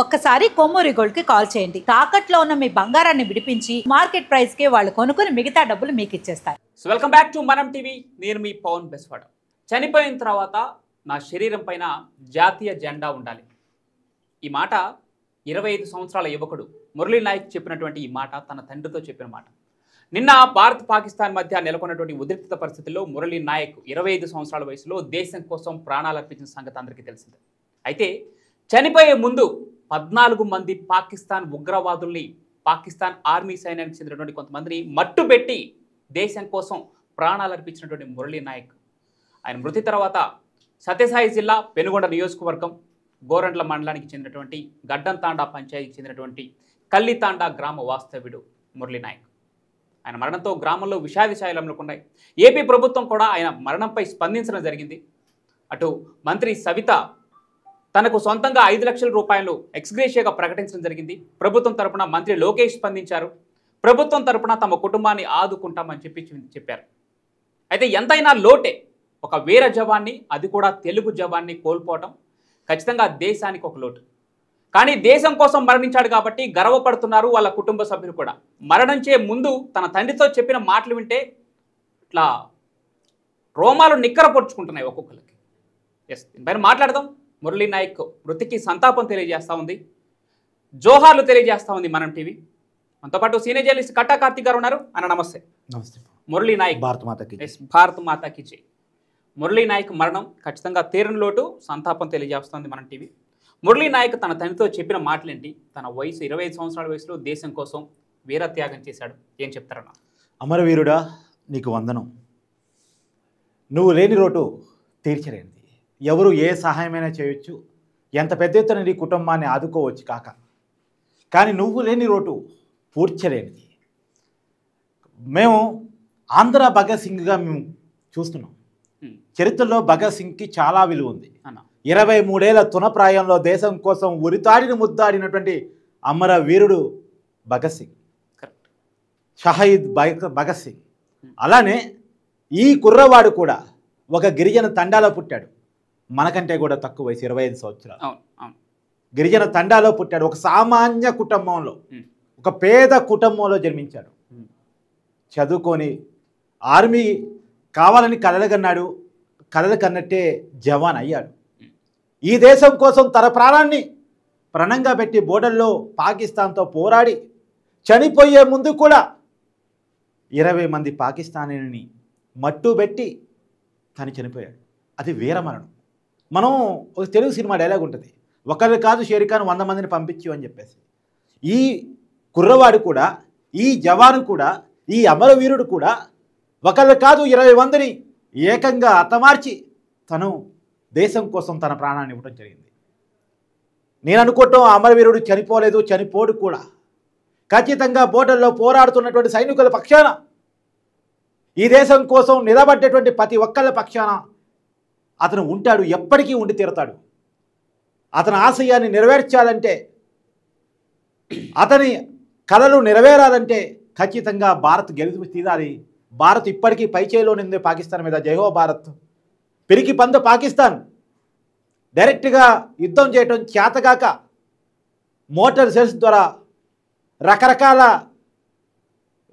ఒక్కసారి కొమ్మూరి గోల్డ్ కి కాల్ చేయండి. తాకట్లో ఉన్న మీ బంగారాన్ని విడిపించి మార్కెట్ ప్రైస్ కి వాళ్ళు కొనుక్కుని మిగతా డబ్బులు మీకు ఇచ్చేస్తారు. సో వెల్కమ్ బ్యాక్ టు మనం టీవీ. నేను మీ పవన్ బెస్వాడ. చనిపోయిన తర్వాత నా శరీరం పైన జాతీయ జెండా ఉండాలి. ఈ మాట 25 సంవత్సరాల యువకుడు మురళీ నాయక్ చెప్పినటువంటి ఈ మాట తన తండ్రితో చెప్పిన మాట. నిన్న భారత్ పాకిస్తాన్ మధ్య నెలకొన్నటువంటి ఉద్రిక్త పరిస్థితుల్లో మురళీ నాయక్ 25 సంవత్సరాల వయసులో దేశం కోసం ప్రాణాలు అర్పించిన సంగతి అందరికీ తెలిసిందే. అయితే చనిపోయే ముందు 14 మంది పాకిస్తాన్ ఉగ్రవాదుల్ని, పాకిస్తాన్ ఆర్మీ సైన్యానికి చెందినటువంటి కొంతమందిని మట్టుబెట్టి దేశం కోసం ప్రాణాలు అర్పించినటువంటి మురళీ నాయక్ ఆయన మృతి తర్వాత సత్యసాయి జిల్లా పెనుగొండ నియోజకవర్గం గోరంట్ల మండలానికి చెందినటువంటి గడ్డంతాండా పంచాయతీకి చెందినటువంటి కల్లితాండా గ్రామ వాస్తవ్యుడు మురళీ నాయక్. ఆయన మరణంతో గ్రామంలో విషాద ఛాయలు ఉన్నాయి. ఏపీ ప్రభుత్వం కూడా ఆయన మరణంపై స్పందించడం జరిగింది. అటు మంత్రి సవిత తనకు సొంతంగా 5 లక్షల రూపాయలు ఎక్స్గ్రేషియాగా ప్రకటించడం జరిగింది. ప్రభుత్వం తరపున మంత్రి లోకేష్ స్పందించారు. ప్రభుత్వం తరపున తమ కుటుంబాన్ని ఆదుకుంటామని చెప్పారు. అయితే ఎంతైనా లోటే ఒక వీర జవాన్ని, అది కూడా తెలుగు జవాన్ని కోల్పోవటం ఖచ్చితంగా దేశానికి ఒక లోటు. కానీ దేశం కోసం మరణించాడు కాబట్టి గర్వపడుతున్నారు వాళ్ళ కుటుంబ సభ్యులు కూడా. మరణించే ముందు తన తండ్రితో చెప్పిన మాటలు వింటే ఇట్లా రోమాలు నిక్కర పొడుచుకుంటున్నాయి ఒక్కొక్కరికి. దీనిపైన మాట్లాడదాం. మురళీ నాయక్ మృతికి సంతాపం తెలియజేస్తూ ఉంది, జోహార్లు తెలియజేస్తూ ఉంది మనం టీవీ. మనతో పాటు సీనియర్ జర్నలిస్ట్ కట్టా కార్తిక్ గారు ఉన్నారు. అన్న నమస్తే. నమస్తే. మురళీ నాయక్ భారత్ మాతాకి జై. మురళీ నాయక్ మరణం ఖచ్చితంగా తీరని లోటు, సంతాపం తెలియజేస్తుంది మనం టీవీ. మురళీ నాయక్ తన తండ్రితో చెప్పిన మాటలేంటి? తన వయసు 25 సంవత్సరాల వయసులో దేశం కోసం వీరత్యాగం చేశాడు. ఏం చెప్తారన్న? అమరవీరుడా, నీకు వందనం. నువ్వు లేని రోటు తీర్చలేనిది. ఎవరు ఏ సహాయమైనా చేయొచ్చు, ఎంత పెద్ద ఎత్తున నీ కుటుంబాన్ని ఆదుకోవచ్చు కాక, కానీ నువ్వు లేని రోటు పూడ్చలేనిది. మేము ఆంధ్ర భగత్ సింగ్గా మేము చూస్తున్నాం. చరిత్రలో భగత్ సింగ్కి చాలా విలువ ఉంది. 23 ఏళ్ల తునప్రాయంలో దేశం కోసం ఉరితాడిని ముద్దాడినటువంటి అమరవీరుడు భగత్ సింగ్, షహీద్ భగత్ సింగ్. అలానే ఈ కుర్రవాడు కూడా ఒక గిరిజన తండాలో పుట్టాడు. మనకంటే కూడా తక్కువ వయసు, 25 సంవత్సరాలు. గిరిజన తండాలో పుట్టాడు. ఒక సామాన్య కుటుంబంలో, ఒక పేద కుటుంబంలో జన్మించాడు. చదువుకొని ఆర్మీ కావాలని కలలుగన్నాడు. కలలు కన్నట్టే జవాన్ అయ్యాడు. ఈ దేశం కోసం తన ప్రాణాన్ని ప్రణంగా పెట్టి బోర్డర్లో పాకిస్తాన్తో పోరాడి చనిపోయే ముందు కూడా 20 మంది పాకిస్తానీని మట్టుబెట్టి తను చనిపోయాడు. అది వీరమరణం. మనం ఒక తెలుగు సినిమా డైలాగ్ ఉంటుంది, ఒకరు కాదు షేరిఖాన్ 100 మందిని పంపించు అని చెప్పేసి. ఈ కుర్రవాడు కూడా, ఈ జవాను కూడా, ఈ అమరవీరుడు కూడా ఒకళ్ళు కాదు 20 మందిని ఏకంగా హతమార్చి తను దేశం కోసం తన ప్రాణాన్ని ఇవ్వడం జరిగింది. నేను అనుకోవటం అమరవీరుడు చనిపోలేదు, చనిపోడు కూడా. ఖచ్చితంగా బోర్డర్లో పోరాడుతున్నటువంటి సైనికుల పక్షాన, ఈ దేశం కోసం నిలబడ్డేటువంటి ప్రతి ఒక్కళ్ళ పక్షాన అతను ఉంటాడు, ఎప్పటికీ ఉండి తీరుతాడు. అతని ఆశయాన్ని నెరవేర్చాలంటే, అతని కలలు నెరవేరాలంటే ఖచ్చితంగా భారత్ గెలుపు తీరాలి. భారత్ ఇప్పటికీ పైచేయిలోనింది పాకిస్తాన్ మీద. జైహో భారత్. పిరికి పంద పాకిస్తాన్ డైరెక్ట్గా యుద్ధం చేయటం చేతగాక మోటార్ సెల్స్ ద్వారా, రకరకాల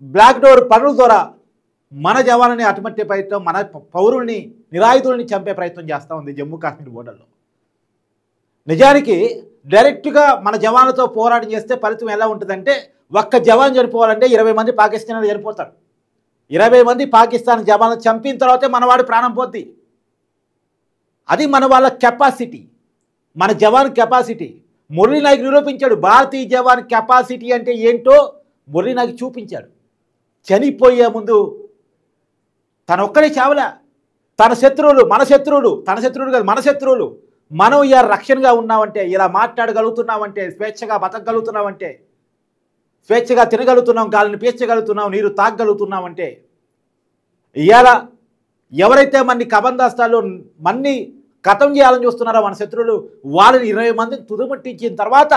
బ్లాక్ డోర్ పనుల ద్వారా మన జవాన్ని అటుమట్టే ప్రయత్నం, మన పౌరుల్ని, నిరాయుధుల్ని చంపే ప్రయత్నం చేస్తూ ఉంది జమ్మూ కాశ్మీర్ బోర్డర్లో. నిజానికి డైరెక్ట్గా మన జవాన్లతో పోరాటం చేస్తే ఫలితం ఎలా ఉంటుందంటే, ఒక్క జవాన్ చనిపోవాలంటే 20 మంది పాకిస్తాన్లు చనిపోతారు. 20 మంది పాకిస్తాన్ జవాన్లు చంపిన తర్వాతే మనవాడి ప్రాణం పోద్ది. అది మన వాళ్ళ కెపాసిటీ, మన జవాన్ కెపాసిటీ. మురళీ నాయక్ నిరూపించాడు. భారతీయ జవాన్ కెపాసిటీ అంటే ఏంటో మురళీ నాయక్ చూపించాడు. చనిపోయే ముందు తన ఒక్కడే చావలే. తన శత్రువులు, మన శత్రువులు, తన శత్రువులు కాదు మన శత్రువులు, మనం ఇలా రక్షణగా ఉన్నామంటే, ఇలా మాట్లాడగలుగుతున్నామంటే, స్వేచ్ఛగా బతకగలుగుతున్నామంటే, స్వేచ్ఛగా తినగలుగుతున్నాం, గాలిని పీల్చగలుగుతున్నాం, నీరు తాగగలుగుతున్నామంటే, ఇవాళ ఎవరైతే మన్ని కబందాస్తాల్లో మన్ని కథం చేయాలని చూస్తున్నారో మన శత్రువులు, వాళ్ళని 20 మందిని తుదముట్టించిన తర్వాత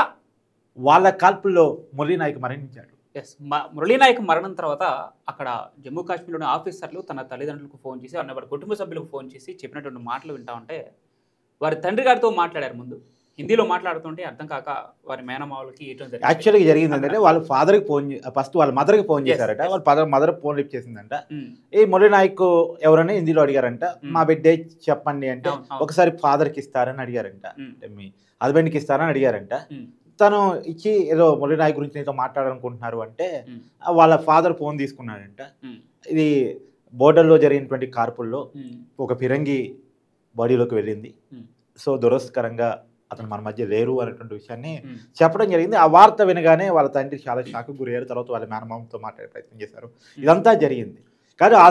వాళ్ళ కాల్పుల్లో మురళీ నాయక్ మరణించాడు. మురళీ నాయక్ మరణం తర్వాత అక్కడ జమ్మూ కాశ్మీర్లోని ఆఫీసర్లు తన తల్లిదండ్రులకు ఫోన్ చేసి, వారి కుటుంబ సభ్యులకు ఫోన్ చేసి చెప్పినటువంటి మాటలు వింటా ఉంటే, వారి తండ్రి గారితో మాట్లాడారు. ముందు హిందీలో మాట్లాడుతుంటే అర్థం కాక వారి మేనమావులకి ఇవ్వడం జరిగింది. యాక్చువల్గా జరిగింది ఏంటంటే వాళ్ళ ఫాదర్కి ఫోన్ ఫస్ట్ వాళ్ళ మదర్కి ఫోన్ చేశారట. yes. వాళ్ళ మదర్ ఫోన్ లిఫ్ట్ చేసిందంట. ఈ మురళీ నాయక్ ఎవరని హిందీలో అడిగారంట. మా బిడ్డే చెప్పండి అంటే ఒకసారి ఫాదర్కి ఇస్తారని అడిగారంట. అంటే మీ హస్బెండ్కి ఇస్తారని అడిగారంట. తను ఇచ్చి ఏదో మురళీ నాయక్ గురించి నీతో మాట్లాడాలనుకుంటున్నారు అంటే వాళ్ళ ఫాదర్ ఫోన్ తీసుకున్నాడంట. ఇది బోర్డర్లో జరిగినటువంటి కార్పుల్లో ఒక ఫిరంగి బాడీలోకి వెళ్ళింది. సో దురదృష్టకరంగా అతను మన మధ్య లేరు అనేటువంటి విషయాన్ని చెప్పడం జరిగింది. ఆ వార్త వినగానే వాళ్ళ తండ్రి చాలా షాక్ గురయ్యారు. తర్వాత వాళ్ళ మేనమామతో మాట్లాడే ప్రయత్నం చేశారు. ఇదంతా జరిగింది. కానీ ఆ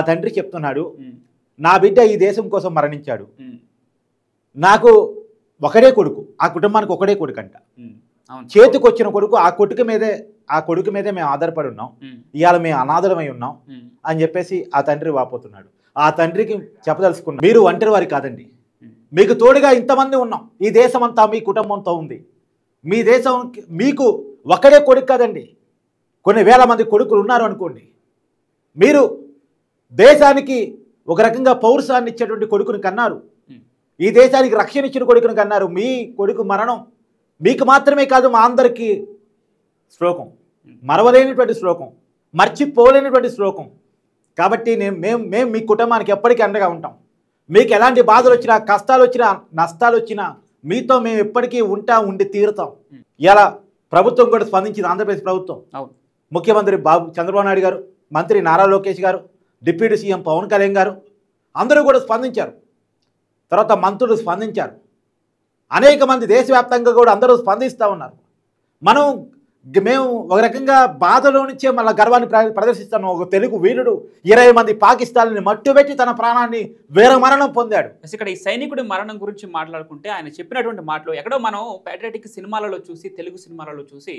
తండ్రి చెప్తున్నాడు నా బిడ్డ ఈ దేశం కోసం మరణించాడు. నాకు ఒకడే కొడుకు, ఆ కుటుంబానికి ఒకడే కొడుకు అంట. చేతికి వచ్చిన కొడుకు, ఆ కొడుకు మీదే మేము ఆధారపడి ఉన్నాం. ఇవాళ మేము అనాథలమై ఉన్నాం అని చెప్పేసి ఆ తండ్రి వాపోతున్నాడు. ఆ తండ్రికి చెప్పదలుచుకున్నాం, మీరు ఒంటరి వారి కాదండి, మీకు తోడుగా ఇంతమంది ఉన్నాం. ఈ దేశం అంతా మీ కుటుంబంతో ఉంది. మీ దేశం మీకు ఒకడే కొడుకు కాదండి, కొన్ని వేల మంది కొడుకులు ఉన్నారు అనుకోండి. మీరు దేశానికి ఒక రకంగా పౌరుషాన్ని ఇచ్చేటువంటి కొడుకుని కన్నారు. ఈ దేశానికి రక్షణ ఇచ్చిన కొడుకుని కన్నారు. మీ కొడుకు మరణం మీకు మాత్రమే కాదు, మా అందరికీ శ్లోకం, మరవలేనటువంటి శ్లోకం, మర్చిపోలేనటువంటి శ్లోకం. కాబట్టి మేము మీ కుటుంబానికి ఎప్పటికీ అండగా ఉంటాం. మీకు ఎలాంటి బాధలు వచ్చినా, కష్టాలు వచ్చినా, నష్టాలు వచ్చినా మీతో మేము ఎప్పటికీ ఉండి తీరుతాం. ఇలా ప్రభుత్వం కూడా స్పందించింది. ఆంధ్రప్రదేశ్ ప్రభుత్వం, ముఖ్యమంత్రి చంద్రబాబు నాయుడు గారు, మంత్రి నారా లోకేష్ గారు, డిప్యూటీ సీఎం పవన్ కళ్యాణ్ గారు అందరూ కూడా స్పందించారు. తర్వాత మంత్రులు స్పందించారు. అనేక మంది దేశవ్యాప్తంగా కూడా అందరూ స్పందిస్తూ ఉన్నారు. మేము ఒక రకంగా బాధలో నుంచే మళ్ళీ గర్వాన్ని ప్రదర్శిస్తాను. ఒక తెలుగు వీరుడు 20 మంది పాకిస్తాన్ని మట్టుబెట్టి తన ప్రాణాన్ని వీరమరణం పొందాడు. ఇక్కడ ఈ సైనికుడి మరణం గురించి మాట్లాడుకుంటే ఆయన చెప్పినటువంటి మాటలు ఎక్కడో మనం ప్యాట్రియాటిక్ సినిమాలలో చూసి, తెలుగు సినిమాలలో చూసి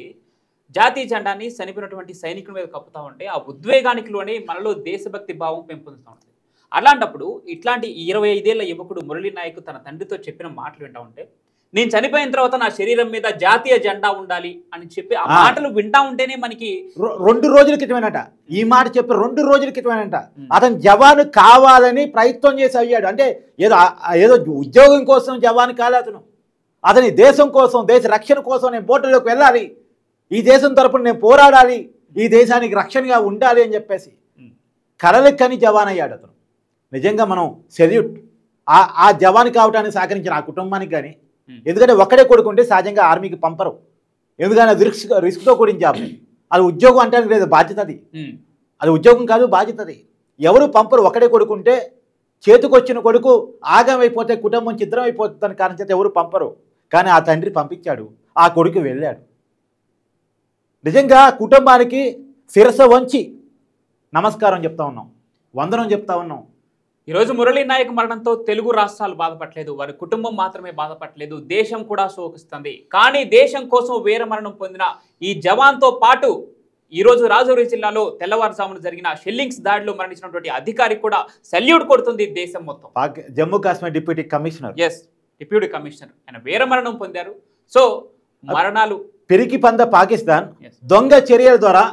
జాతీయ జెండాని చనిపోయినటువంటి సైనికుల మీద కప్పుతా ఉంటే ఆ ఉద్వేగానికి లోనే మనలో దేశభక్తి భావం పెంపొందుతూ ఉంటుంది. అలాంటప్పుడు ఇట్లాంటి 25 ఏళ్ల యువకుడు మురళీ నాయక్ తన తండ్రితో చెప్పిన మాటలు వింటా ఉంటే, నేను చనిపోయిన తర్వాత నా శరీరం మీద జాతీయ జెండా ఉండాలి అని చెప్పి ఆ మాటలు వింటా ఉంటేనే మనకి 2 రోజుల క్రితమేనట ఈ మాట చెప్పి 2 రోజుల క్రితమేనట అతను జవాను కావాలని ప్రయత్నం చేసి అయ్యాడు. అంటే ఏదో ఉద్యోగం కోసం జవాను కాలేదు. అతని దేశం కోసం, దేశ రక్షణ కోసం నేను బోర్డులోకి వెళ్ళాలి, ఈ దేశం తరపున నేను పోరాడాలి, ఈ దేశానికి రక్షణగా ఉండాలి అని చెప్పేసి కలలెక్కని జవాన్ అయ్యాడు అతను. నిజంగా మనం సెల్యూట్ ఆ జవాన్ కావటానికి సహకరించిన ఆ కుటుంబానికి. కానీ ఎందుకంటే ఒక్కడే కొడుకుంటే సహజంగా ఆర్మీకి పంపరు. ఎందుకంటే అది రిస్క్తో కూడిన జాబ్. అది ఉద్యోగం అంటే లేదు, బాధ్యత. అది ఉద్యోగం కాదు, బాధ్యత. ఎవరు పంపరు. ఒకడే కొడుకుంటే చేతికొచ్చిన కొడుకు ఆగమైపోతే కుటుంబం చిత్రం అయిపోతుందని కారణం చేత ఎవరు పంపరు. కానీ ఆ తండ్రి పంపించాడు, ఆ కొడుకు వెళ్ళాడు. నిజంగా కుటుంబానికి శిరస వంచి నమస్కారం చెప్తా ఉన్నాం, వందనం చెప్తా ఉన్నాం. ఈరోజు మురళీ నాయక్ మరణంతో తెలుగు రాష్ట్రాలు బాధపడలేదు, వారి కుటుంబం మాత్రమే బాధపడలేదు, దేశం కూడా శోకిస్తుంది. కానీ దేశం కోసం వీరమరణం పొందిన ఈ జవాన్తో పాటు ఈరోజు రాజౌరి జిల్లాలో తెల్లవారుజామున జరిగిన షెల్లింగ్స్ దాడిలో మరణించినటువంటి అధికారికి కూడా సెల్యూట్ కొడుతుంది దేశం మొత్తం. Jammu Kashmir deputy commissioner, deputy commissioner ఆయన వీరమరణం పొందారు. సో మరణాలు పిరికి పంద పాకిస్తాన్ దొంగ చర్యల ద్వారా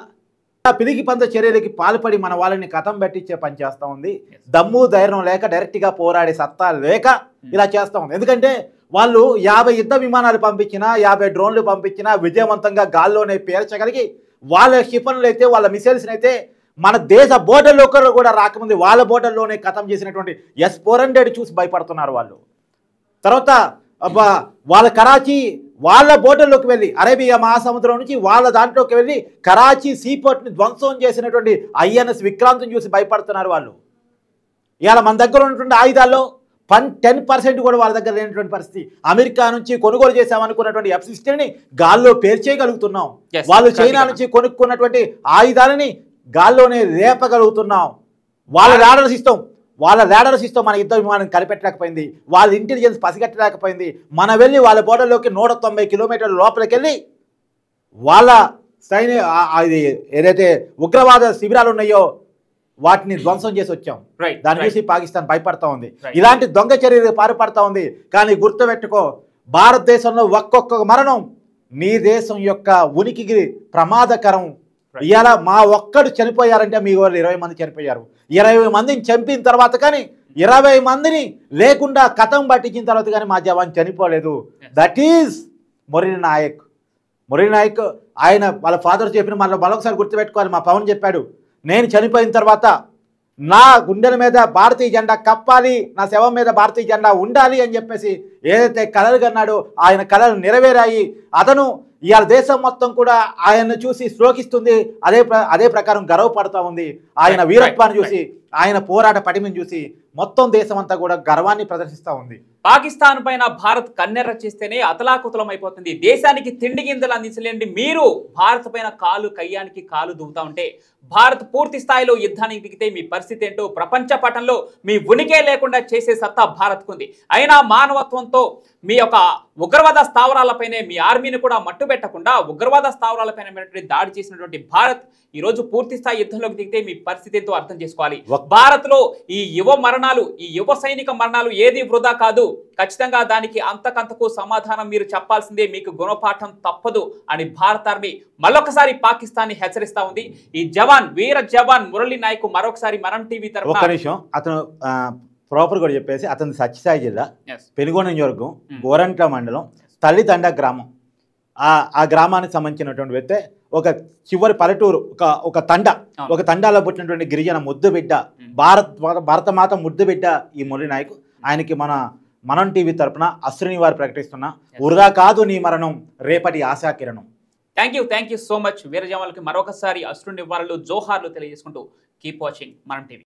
పిరికి పంద చర్యలకి పాల్పడి మన వాళ్ళని కథం పెట్టించే పని చేస్తూ ఉంది. దమ్ము ధైర్యం లేక, డైరెక్ట్గా పోరాడే సత్తా లేక ఇలా చేస్తూ ఉంది. ఎందుకంటే వాళ్ళు 50 యుద్ధ విమానాలు పంపించినా, 50 డ్రోన్లు పంపించినా విజయవంతంగా గాల్లోనే పేర్చగలిగి వాళ్ళ క్షిపణులు అయితే, వాళ్ళ మిసైల్స్ని అయితే మన దేశ బోర్డర్లో కూడా రాకముందు వాళ్ళ బోర్డర్లోనే కథం చేసినటువంటి S-400 చూసి భయపడుతున్నారు వాళ్ళు. తర్వాత వాళ్ళ కరాచీ వాళ్ళ బోర్డర్లోకి వెళ్ళి అరేబియా మహాసముద్రం నుంచి వాళ్ళ దాంట్లోకి వెళ్ళి కరాచీ సీపోర్ట్ని ధ్వంసం చేసినటువంటి INS విక్రాంత్ని చూసి భయపడుతున్నారు వాళ్ళు. ఇవాళ మన దగ్గర ఉన్నటువంటి ఆయుధాల్లో 10% కూడా వాళ్ళ దగ్గర లేనటువంటి పరిస్థితి. అమెరికా నుంచి కొనుగోలు చేసామనుకున్నటువంటి F-16ని గాల్లో పేర్చేయగలుగుతున్నాం. వాళ్ళు చైనా నుంచి కొనుక్కున్నటువంటి ఆయుధాలని గాల్లోనే రేపగలుగుతున్నాం. వాళ్ళ ర్యాడర్ సిస్టమ్ మన యుద్ధ విమానం కనిపెట్టలేకపోయింది, వాళ్ళ ఇంటెలిజెన్స్ పసిగట్టలేకపోయింది. మనం వెళ్ళి వాళ్ళ బోర్డర్లోకి 190 కిలోమీటర్ల లోపలికి వెళ్ళి వాళ్ళ ఏదైతే ఉగ్రవాద శిబిరాలు ఉన్నాయో వాటిని ధ్వంసం చేసి వచ్చాం. దాని చూసి పాకిస్తాన్ భయపడతా ఉంది, ఇలాంటి దొంగ చర్యలు పాల్పడతా ఉంది. కానీ గుర్తుపెట్టుకో, భారతదేశంలో ఒక్కొక్క మరణం నీ దేశం యొక్క ఉనికికి ప్రమాదకరం. ఇవాళ మా ఒక్కడు చనిపోయారంటే మీ వాళ్ళు 20 మంది చనిపోయారు. 20 మందిని చంపిన తర్వాత కానీ 20 మందిని లేకుండా కథం పట్టించిన తర్వాత కానీ మా జవాన్ చనిపోలేదు. That is Murali Naik. మురళీ నాయక్ ఆయన వాళ్ళ ఫాదర్ చెప్పిన మరొకసారి గుర్తుపెట్టుకోవాలి. మా పవన్ చెప్పాడు, నేను చనిపోయిన తర్వాత నా గుండెల మీద భారతీయ జెండా కప్పాలి, నా శవం మీద భారతీయ జెండా ఉండాలి అని చెప్పేసి ఏదైతే కలలు కన్నాడో ఆయన కలలు నెరవేరాయి. అతను ఇవాళ దేశం మొత్తం కూడా ఆయన్ను చూసి శ్లోకిస్తుంది. అదే ప్రకారం గర్వపడుతూ ఉంది. ఆయన వీరత్వాన్ని చూసి, ఆయన పోరాట పటిమని చూసి మొత్తం దేశం అంతా కూడా గర్వాన్ని ప్రదర్శిస్తూ ఉంది. పాకిస్తాన్ పైన భారత్ కన్నెర్ర చేస్తేనే అతలాకుతలం అయిపోతుంది. దేశానికి తిండి గింజలు అందించలేండి మీరు భారత్ పైన కయ్యానికి కాలు దువ్వుతా ఉంటే, భారత్ పూర్తి స్థాయిలో యుద్ధానికి దిగితే మీ పరిస్థితి ఏంటో ప్రపంచ పటంలో మీ ఉనికే లేకుండా చేసే సత్తా భారత్కుంది. అయినా మానవత్వంతో మీ యొక్క ఉగ్రవాద స్థావరాలపైనే మీ ఆర్మీని కూడా మట్టుబెట్టకుండా ఉగ్రవాద స్థావరాలపైన దాడి చేసినటువంటి భారత్ ఈరోజు పూర్తి స్థాయి యుద్ధంలోకి దిగితే మీ పరిస్థితి ఏంటో అర్థం చేసుకోవాలి. భారత్ లో ఈ యువ సైనిక మరణాలు ఏది వృధా కాదు. ఖచ్చితంగా దానికి అంతకంతకు సమాధానం మీరు చెప్పాల్సిందే. మీకు గుణపాఠం తప్పదు అని భారత ఆర్మీ మరొకసారి పాకిస్తాన్ ని హెచ్చరిస్తా ఉంది. ఈ వీర జవాన్ మురళీ నాయక్ మరొకసారి మనం టీవీ తరఫున ఒక్క నిమిషం అతను ప్రాపర్ కూడా చెప్పేసి, అతని సత్యసాయి జిల్లా పెనుగొండ నియోజకవర్గం గోరంట్ల మండలం తల్లిదండ గ్రామం. ఆ గ్రామానికి సంబంధించినటువంటి వ్యక్తి ఒక చివరి పల్లెటూరు, ఒక తండాలో పుట్టినటువంటి గిరిజన ముద్దు బిడ్డ, భారత మాత ముద్దు బిడ్డ ఈ మురళీ నాయక్. ఆయనకి మనం టీవీ తరపున అశ్రుని వారు ప్రకటిస్తున్న వృధా కాదు నీ మరణం రేపటి ఆశాకిరణం. Thank you so much. వీర జవాన్లకి మరొకసారి అశ్రుని నివారణలు జోహార్లు తెలియజేసుకుంటూ కీప్ వాచింగ్ మనం టీవీ.